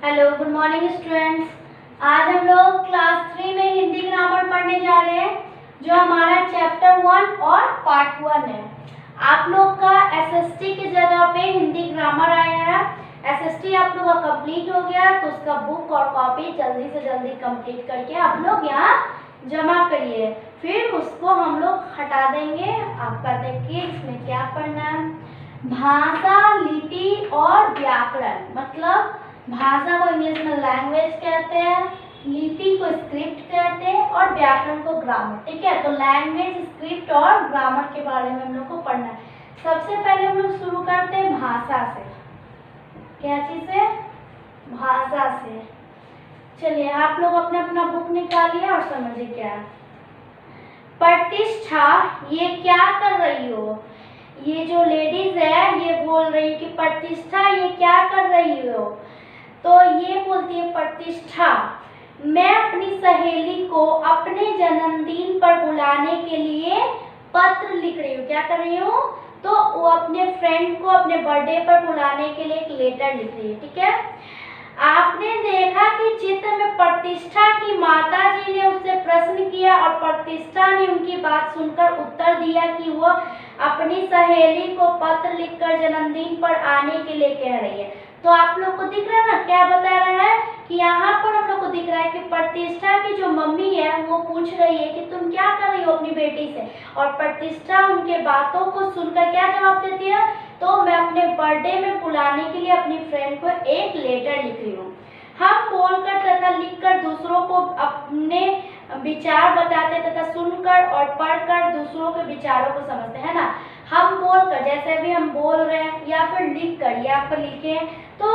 Hello, good morning students. आज हम लोग क्लास 3 में हिंदी ग्रामर पढ़ने जा रहे हैं, जो हमारा चैप्टर 1 और पार्ट 1 है। आप लोग का एसएसटी की जगह पे हिंदी ग्रामर आया है। एसएसटी आप लोग का कंप्लीट हो गया, तो उसका बुक और कॉपी जल्दी से जल्दी कंप्लीट करके आप लोग यहाँ जमा करिए, फिर उसको हम लोग हटा देंगे। आपका देखिए इसमें क्या पढ़ना है। भाषा, लिपि और व्याकरण, मतलब भाषा को इंग्लिश में लैंग्वेज कहते हैं, लिपि को स्क्रिप्ट कहते हैं और व्याकरण को ग्रामर। ठीक है, तो लैंग्वेज, स्क्रिप्ट और ग्रामर के बारे में हम लोग को पढ़ना है। सबसे पहले हम लोग शुरू करते हैं भाषा से। क्या चीज से? भाषा से। चलिए आप लोग अपना अपना बुक निकालिए और समझिए क्या है। प्रतिष्ठा, ये क्या कर रही हो? ये जो लेडीज है ये बोल रही है कि प्रतिष्ठा ये क्या कर रही हो? तो ये बोलती है प्रतिष्ठा, मैं अपनी सहेली को अपने जन्मदिन पर बुलाने के लिए पत्र लिख रही हूँ। क्या कर रही हूँ? तो वो अपने फ्रेंड को अपने बर्थडे पर बुलाने के लिए एक लेटर लिख रही है। ठीक है, आपने देखा कि चित्र में प्रतिष्ठा की माता जी ने उससे प्रश्न किया और प्रतिष्ठा ने उनकी बात सुनकर उत्तर दिया कि वो अपनी सहेली को पत्र लिखकर जन्मदिन पर आने के लिए कह रही है। तो आप लोग को दिख रहा है ना, क्या बता रहा है कि यहाँ पर हम लोग को दिख रहा है कि प्रतिष्ठा की जो मम्मी है वो पूछ रही है कि तुम क्या कर रही हो अपनी बेटी से, और प्रतिष्ठा उनके बातों को सुनकर क्या जवाब देती है? तो मैं अपने बर्थडे में बुलाने के लिए अपनी फ्रेंड को एक लेटर लिख रही हूँ। हम बोलकर तथा लिखकर दूसरों को अपने विचार बताते तथा सुनकर और पढ़कर दूसरों के विचारों को समझते हैं ना। हम बोलकर, जैसे भी हम बोल रहे हैं, या फिर लिखकर, या फिर लिखे, तो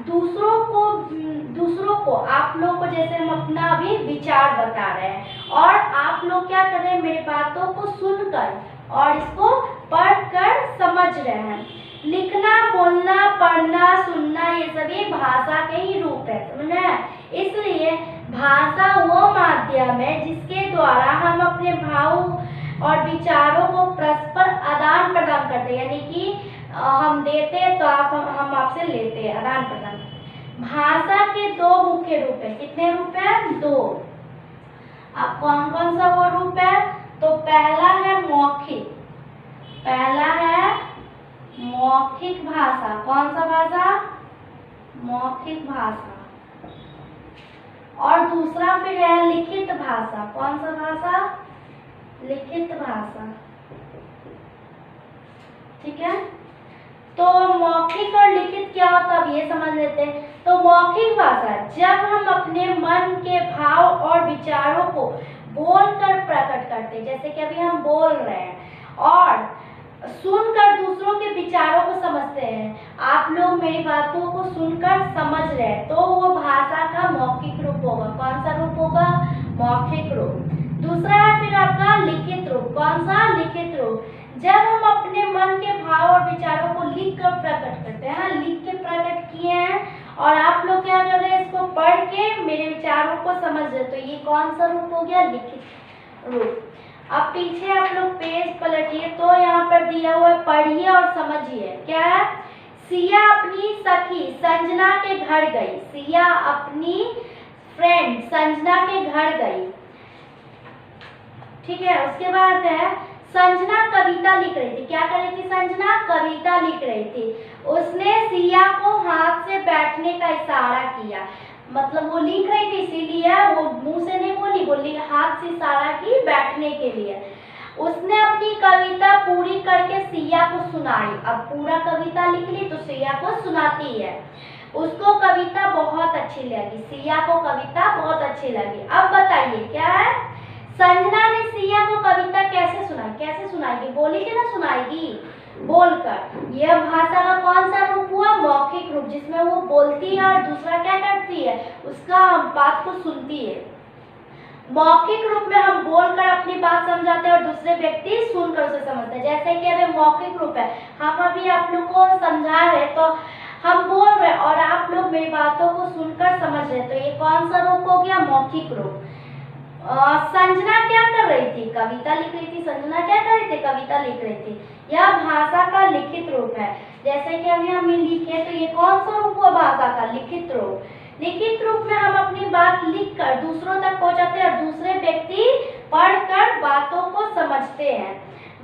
दूसरों को आप लोग को जैसे हम अपना भी विचार बता रहे हैं, और आप लोग क्या कर रहे हैं? मेरी बातों को सुनकर और इसको पढ़कर समझ रहे हैं। लिखना, बोलना, पढ़ना, सुनना, ये सभी भाषा के ही रूप है, समझ रहे हैं? इसलिए भाषा वो माध्यम है जिसके द्वारा हम अपने भाव और विचारों को परस्पर आदान प्रदान करते हैं, यानी कि हम देते हैं तो हम आपसे लेते हैं, आदान प्रदान। भाषा के दो मुख्य रूप है। कितने रूप है? दो। अब कौन कौन सा वो रूप है? तो पहला है मौखिक, पहला है मौखिक भाषा। कौन सा भाषा? मौखिक भाषा। और दूसरा फिर है लिखित भाषा। कौन सा भाषा? लिखित भाषा। ठीक है, तो मौखिक और लिखित क्या होता है अब ये समझ लेते हैं। तो मौखिक भाषा, जब हम अपने मन के भाव और विचारों को बोलकर प्रकट करते हैं, जैसे कि अभी हम बोल रहे हैं, और सुनकर दूसरों के विचारों को समझते हैं। आप लोग मेरी बातों को सुनकर समझ रहे हैं, तो वो भाषा का मौखिक रूप होगा। कौन सा रूप होगा? मौखिक रूप। दूसरा है फिर आपका लिखित रूप। कौन सा? लिखित रूप। जब हम अपने मन के भाव और विचारों को लिख कर प्रकट करते हैं, लिख के प्रकट किए हैं, और आप लोग क्या कर रहे हैं? इसको पढ़ के मेरे विचारों को समझ रहे, तो ये कौन सा रूप हो गया? लिखित रूप। अब पीछे आप लोग पेज पलटिए, तो यहाँ पर दिया हुआ है, पढ़िए और समझिए। क्या है? सिया अपनी सखी संजना के घर गई। सिया अपनी फ्रेंड संजना के घर गई। ठीक है, उसके बाद है संजना कविता लिख रही थी। क्या कर रही थी संजना? कविता लिख रही थी। उसने सिया को हाथ से बैठने का इशारा किया, मतलब वो लिख रही थी इसीलिए वो मुंह से नहीं बोली, हाथ से इशारा की बैठने के लिए। उसने अपनी कविता पूरी करके सिया को सुनाई। अब पूरा कविता लिख ली तो सिया को सुनाती है। उसको कविता बहुत अच्छी लगी, सिया को कविता बहुत अच्छी लगी। अब बताइए क्या है? संजना ने सिया को कविता कैसे सुनाई? कैसे सुनाएगी? बोली के ना सुनाएगी, बोलकर। यह भाषा का कौन सा रूप हुआ? मौखिक रूप, जिसमें वो बोलती है और दूसरा क्या करती है? उसका बात को सुनती है। मौखिक रूप में हम बोलकर अपनी बात समझाते हैं और दूसरे व्यक्ति सुनकर उसे समझते हैं। जैसे कि अभी मौखिक रूप है, हम अभी आप लोग को समझा रहे, तो हम बोल रहे और आप लोग मेरी बातों को सुनकर समझ रहे, तो ये कौन सा रूप हो गया? मौखिक रूप। संजना क्या कर रही थी? कविता लिख रही थी। संजना क्या कर रही थी? कविता लिख रही थी। यह भाषा का लिखित रूप है। जैसे कि अभी हम लिखे तो ये कौन सा रूप हुआ भाषा का? लिखित रूप। लिखित रूप में हम अपनी बात लिखकर दूसरों तक पहुंचाते हैं और दूसरे व्यक्ति पढ़कर बातों को समझते हैं।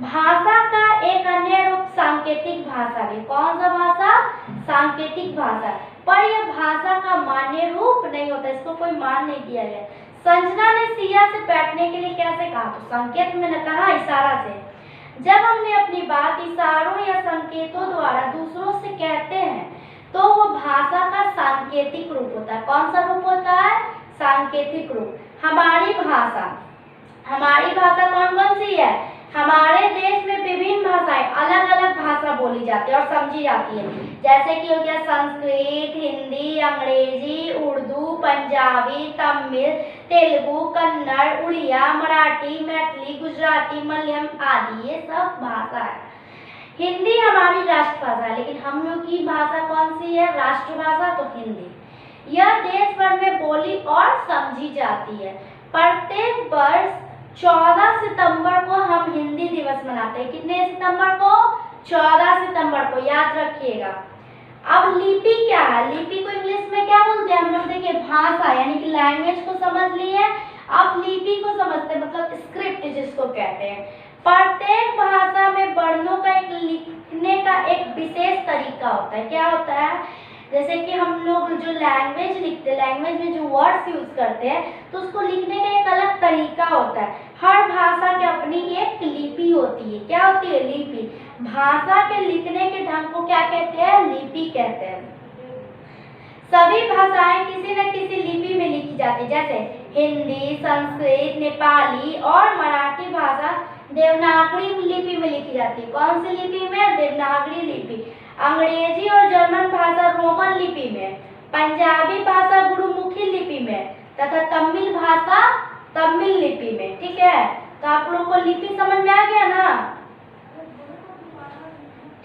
भाषा का एक अन्य रूप सांकेतिक भाषा भी। कौन सा भाषा? सांकेतिक भाषा। पर यह भाषा का मान्य रूप नहीं होता, इसको कोई मान नहीं दिया गया। संजना ने सिया से बैठने के लिए कैसे कहा? तो संकेत मैंने कहा इशारा से। जब हमने अपनी बात इशारों या संकेतों द्वारा दूसरों से कहते हैं तो वो भाषा का सांकेतिक रूप होता है। कौन सा रूप होता है? सांकेतिक रूप। हमारी भाषा कौन कौन सी है? हमारे देश में विभिन्न भाषाएं, अलग अलग भाषा बोली जाती है और समझी जाती है। जैसे कि हो गया संस्कृत, हिंदी, अंग्रेजी, उर्दू, पंजाबी, तमिल, तेलुगु, कन्नड़, उड़िया, मराठी, मैथिली, गुजराती, मलयालम आदि, ये सब भाषा है। हिंदी हमारी राष्ट्रभाषा है, लेकिन हम लोग की भाषा कौन सी है? राष्ट्रभाषा तो हिंदी। यह देश भर में बोली और समझी जाती है। प्रत्येक वर्ष 14 सितंबर को हम हिंदी दिवस मनाते हैं। कितने सितंबर को? 14 सितंबर को, याद रखिएगा। अब लिपि क्या है? लिपि को इंग्लिश में क्या बोलते हैं हम लोग? देखिए, भाषा यानी कि लैंग्वेज को समझ लिए। अब लिपि को समझते हैं, मतलब स्क्रिप्ट जिसको कहते हैं। प्रत्येक भाषा में वर्णों का एक लिखने का एक विशेष तरीका होता है। क्या होता है? जैसे कि हम लोग जो लैंग्वेज लिखते हैं, लैंग्वेज में जो वर्ड्स यूज करते हैं, तो उसको लिखने का एक अलग तरीका होता है। हर भाषा की अपनी एक लिपि होती है। क्या होती है? लिपि। भाषा के लिखने के ढंग को क्या कहते हैं? लिपि कहते हैं। सभी भाषाएं किसी न किसी लिपि में लिखी जाती है। जैसे हिंदी, संस्कृत, नेपाली और मराठी भाषा देवनागरी लिपि में लिखी जाती है। कौन सी लिपि में? देवनागरी लिपि। अंग्रेजी और जर्मन भाषा रोमन लिपि में, पंजाबी भाषा गुरुमुखी लिपि में तथा तमिल भाषा तमिल लिपि में। ठीक है, तो आप लोग को लिपि समझ में आ गया ना?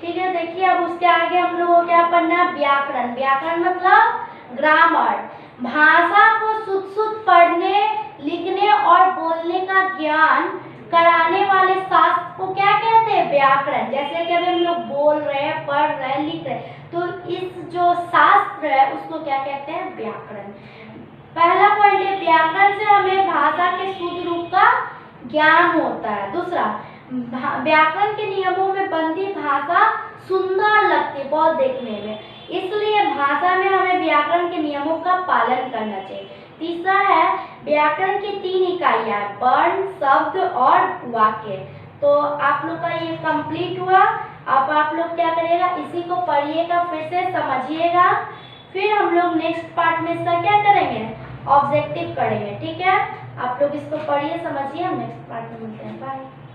ठीक है, देखिए अब उसके आगे हम लोग को क्या पढ़ना? व्याकरण। व्याकरण मतलब ग्रामर। भाषा को शुद्ध पढ़ने, लिखने और बोलने का ज्ञान कराने वाले शास्त्र को क्या कहते हैं? व्याकरण। जैसे कि अभी हम लोग बोल रहे हैं, पढ़ रहे हैं, लिख रहे हैं, तो इस जो शास्त्र है उसको क्या कहते हैं? व्याकरण। पहला पॉइंट है, व्याकरण से हमें भाषा के शुद्ध रूप का ज्ञान होता है। दूसरा, व्याकरण के नियमों में बंधी भाषा सुंदर लगती है बहुत देखने में, इसलिए भाषा में हमें व्याकरण के नियमों का पालन करना चाहिए। तीसरा है, व्याकरण की 3 इकाइयां, वर्ण, शब्द और वाक्य। तो आप लोग का ये कंप्लीट हुआ। अब आप लोग क्या करिएगा? इसी को पढ़िएगा, फिर से समझिएगा, फिर हम लोग नेक्स्ट पार्ट में इसका क्या करेंगे? ऑब्जेक्टिव करेंगे। ठीक है, आप लोग इसको पढ़िए, समझिए, हम नेक्स्ट पार्ट में मिलते हैं। बाय।